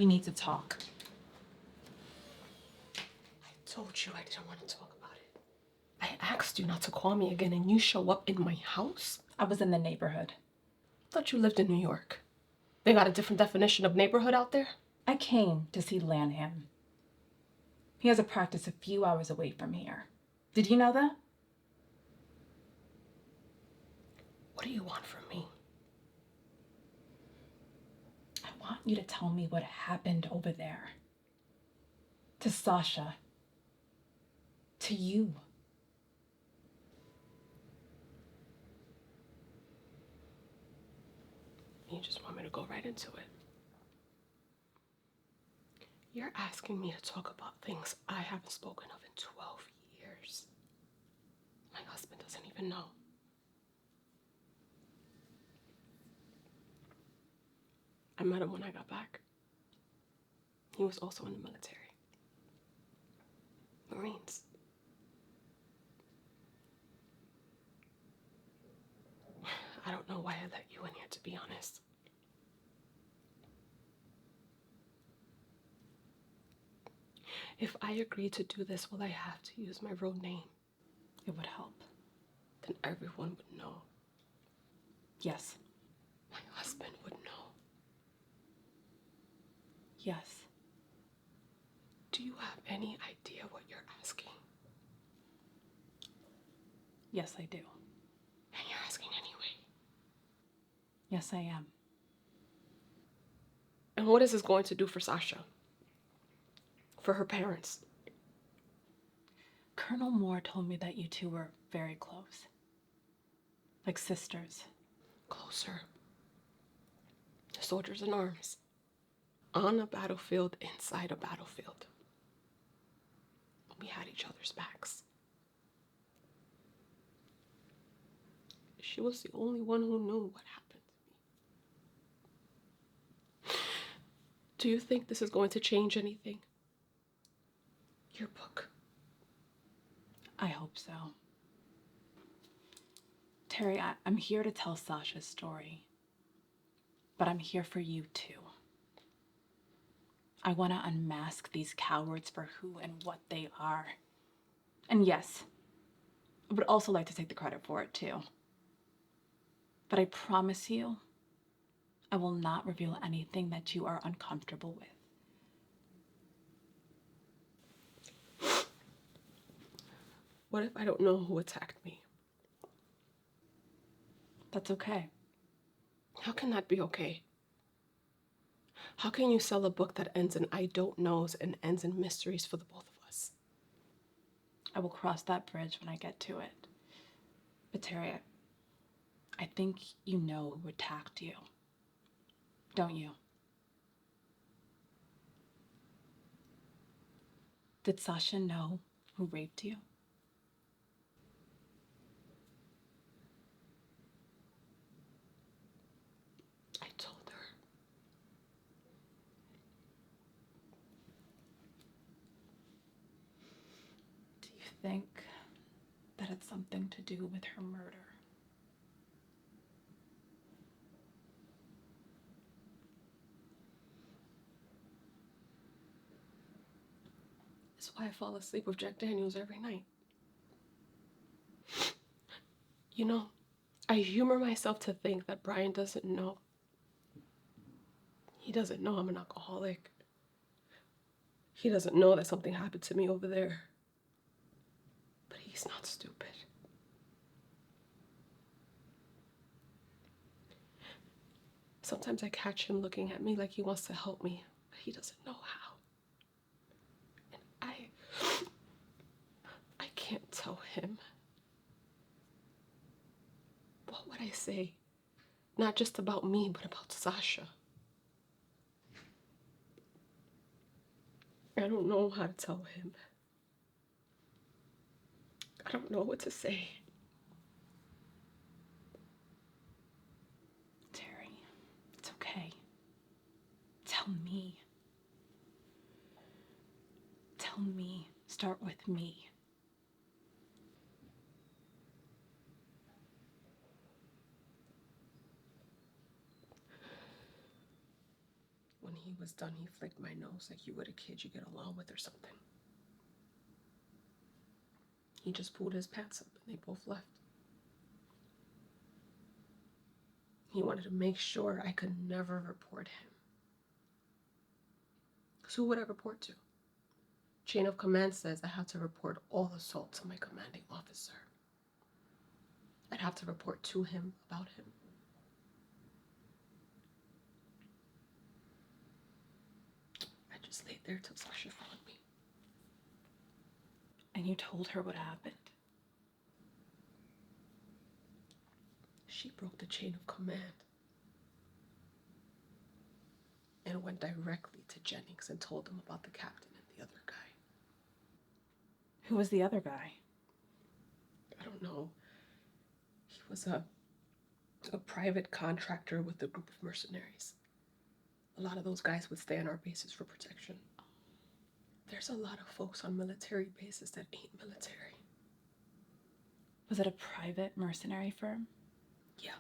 We need to talk. I told you I didn't want to talk about it. I asked you not to call me again and you show up in my house? I was in the neighborhood. I thought you lived in New York. They got a different definition of neighborhood out there? I came to see LyaNisha. He has a practice a few hours away from here. Did you know that? What do you want from me? I want you to tell me what happened over there. To Sasha. To you. You just want me to go right into it. You're asking me to talk about things I haven't spoken of in 12 years. My husband doesn't even know. I met him when I got back. He was also in the military. Marines. I don't know why I let you in here, to be honest. If I agree to do this, will I have to use my real name? It would help. Then everyone would know. Yes. My husband would know. Yes. Do you have any idea what you're asking? Yes, I do. And you're asking anyway. Yes, I am. And what is this going to do for Sasha? For her parents? Colonel Moore told me that you two were very close. Like sisters. Closer. Soldiers in arms. On a battlefield, inside a battlefield. We had each other's backs. She was the only one who knew what happened to me. Do you think this is going to change anything? Your book. I hope so. Terry, I'm here to tell Sasha's story. But I'm here for you too. I want to unmask these cowards for who and what they are. And yes, I would also like to take the credit for it too. But I promise you, I will not reveal anything that you are uncomfortable with. What if I don't know who attacked me? That's okay. How can that be okay? How can you sell a book that ends in I don't knows and ends in mysteries for the both of us? I will cross that bridge when I get to it. But Terry, I think you know who attacked you. Don't you? Did Sasha know who raped you? I told her. Do you think that it's something to do with her murder? That's why I fall asleep with Jack Daniels every night. You know, I humor myself to think that Brian doesn't know. He doesn't know I'm an alcoholic. He doesn't know that something happened to me over there. But he's not stupid. Sometimes I catch him looking at me like he wants to help me, but he doesn't know how. And I can't tell him. What would I say? Not just about me, but about Sasha. I don't know how to tell him. I don't know what to say. Terry, it's okay. Tell me. Tell me. Start with me. When he was done, he flicked my nose like you would a kid you get along with or something. He just pulled his pants up and they both left. He wanted to make sure I could never report him. Because who would I report to? Chain of command says I have to report all assault to my commanding officer. I'd have to report to him about him. I just laid there till Sasha found me. And you told her what happened? She broke the chain of command and went directly to Jennings and told him about the captain and the other guy. Who was the other guy? I don't know. He was a private contractor with a group of mercenaries. A lot of those guys would stay on our bases for protection. There's a lot of folks on military bases that ain't military. Was it a private mercenary firm? Yeah.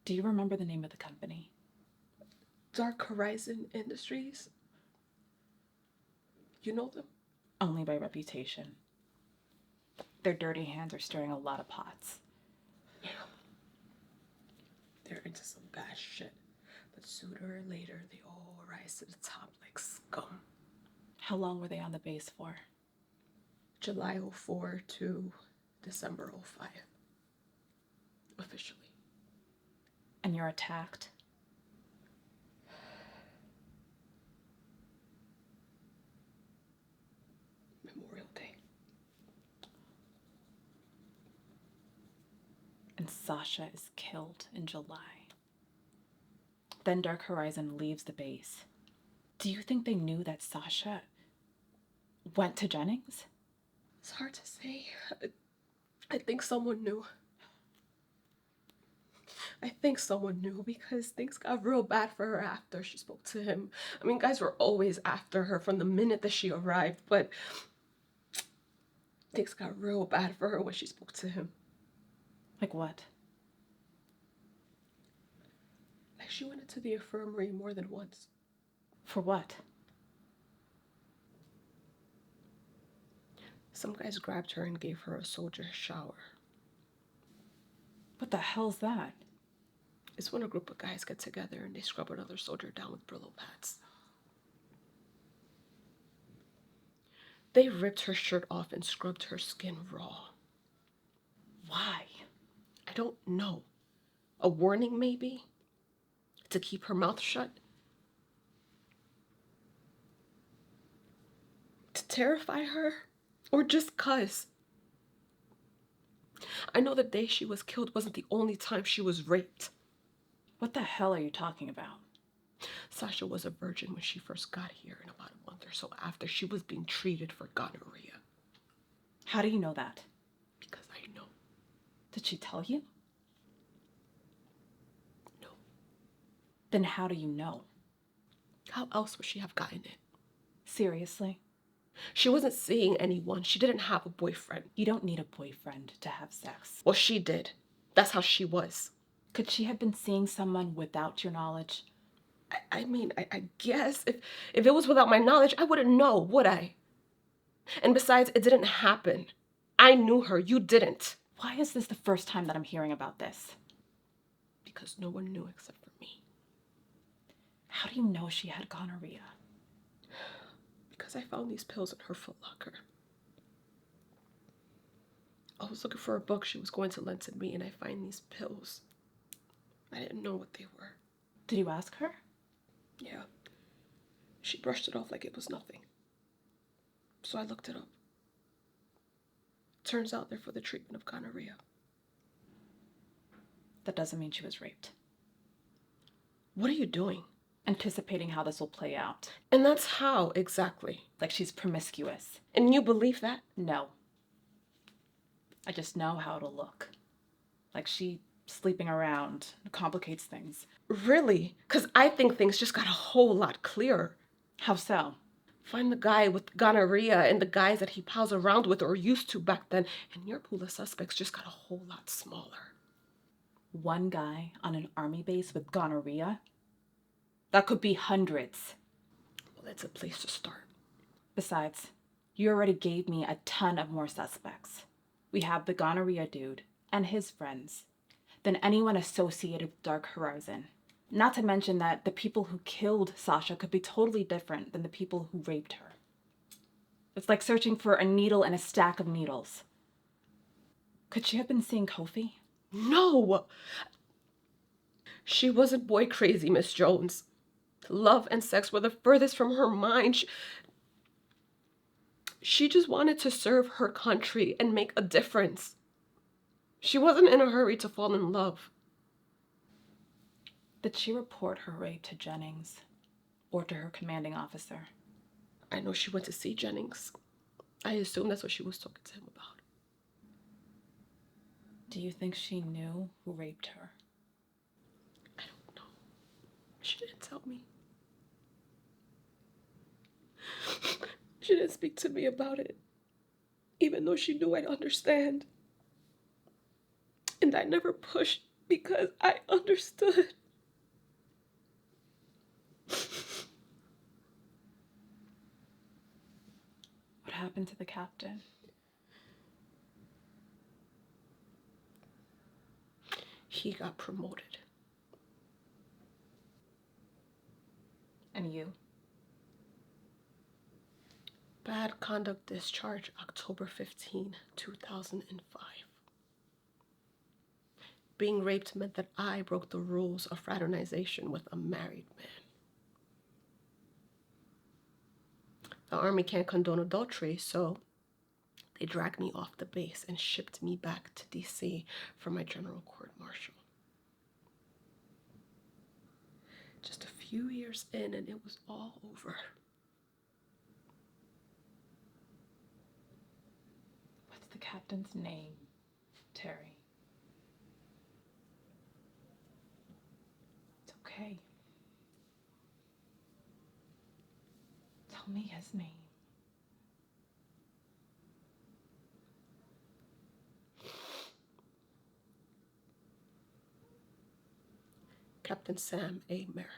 Do you remember the name of the company? Dark Horizon Industries. You know them? Only by reputation. Their dirty hands are stirring a lot of pots. Yeah. They're into some bad shit. But sooner or later, they all rise to the top like scum. How long were they on the base for? July 04 to December 05. Officially. And you're attacked? Memorial Day. And Sasha is killed in July. Then Dark Horizon leaves the base. Do you think they knew that Sasha went to Jennings? It's hard to say. I think someone knew. I think someone knew because things got real bad for her after she spoke to him. I mean, guys were always after her from the minute that she arrived, but things got real bad for her when she spoke to him. Like what? Like she went into the infirmary more than once. For what? Some guys grabbed her and gave her a soldier shower. What the hell's that? It's when a group of guys get together and they scrub another soldier down with Brillo pads. They ripped her shirt off and scrubbed her skin raw. Why? I don't know. A warning, maybe? To keep her mouth shut? To terrify her? Or just 'cause? I know the day she was killed wasn't the only time she was raped. What the hell are you talking about? Sasha was a virgin when she first got here, and about a month or so after, she was being treated for gonorrhea. How do you know that? Because I know. Did she tell you? No. Then how do you know? How else would she have gotten it? Seriously? She wasn't seeing anyone. She didn't have a boyfriend. You don't need a boyfriend to have sex. Well, she did. That's how she was. Could she have been seeing someone without your knowledge? I guess if it was without my knowledge, I wouldn't know, would I? And besides, it didn't happen. I knew her. You didn't. Why is this the first time that I'm hearing about this? Because no one knew except for me. How do you know she had gonorrhea? Because I found these pills in her footlocker. I was looking for a book she was going to lend to me, and I find these pills. I didn't know what they were. Did you ask her? Yeah. She brushed it off like it was nothing. So I looked it up. Turns out they're for the treatment of gonorrhea. That doesn't mean she was raped. What are you doing? Anticipating how this will play out. And that's how, exactly. Like she's promiscuous. And you believe that? No. I just know how it'll look. Like she sleeping around complicates things. Really? Because I think things just got a whole lot clearer. How so? Find the guy with gonorrhea and the guys that he pals around with or used to back then, and your pool of suspects just got a whole lot smaller. One guy on an army base with gonorrhea? That could be hundreds. Well, that's a place to start. Besides, you already gave me a ton of more suspects. We have the gonorrhea dude and his friends, then anyone associated with Dark Horizon. Not to mention that the people who killed Sasha could be totally different than the people who raped her. It's like searching for a needle in a stack of needles. Could she have been seeing Kofi? No! She wasn't boy crazy, Miss Jones. Love and sex were the furthest from her mind. She just wanted to serve her country and make a difference. She wasn't in a hurry to fall in love. Did she report her rape to Jennings or to her commanding officer? I know she went to see Jennings. I assume that's what she was talking to him about. Do you think she knew who raped her? I don't know. She didn't tell me. She didn't speak to me about it, even though she knew I'd understand. And I never pushed because I understood. What happened to the captain? He got promoted. And you? Bad conduct discharge, October 15, 2005. Being raped meant that I broke the rules of fraternization with a married man. The Army can't condone adultery, so they dragged me off the base and shipped me back to DC for my general court-martial. Just a few years in and it was all over. What's the captain's name, Terry? It's okay. Tell me his name. Captain Sam A. Merrick.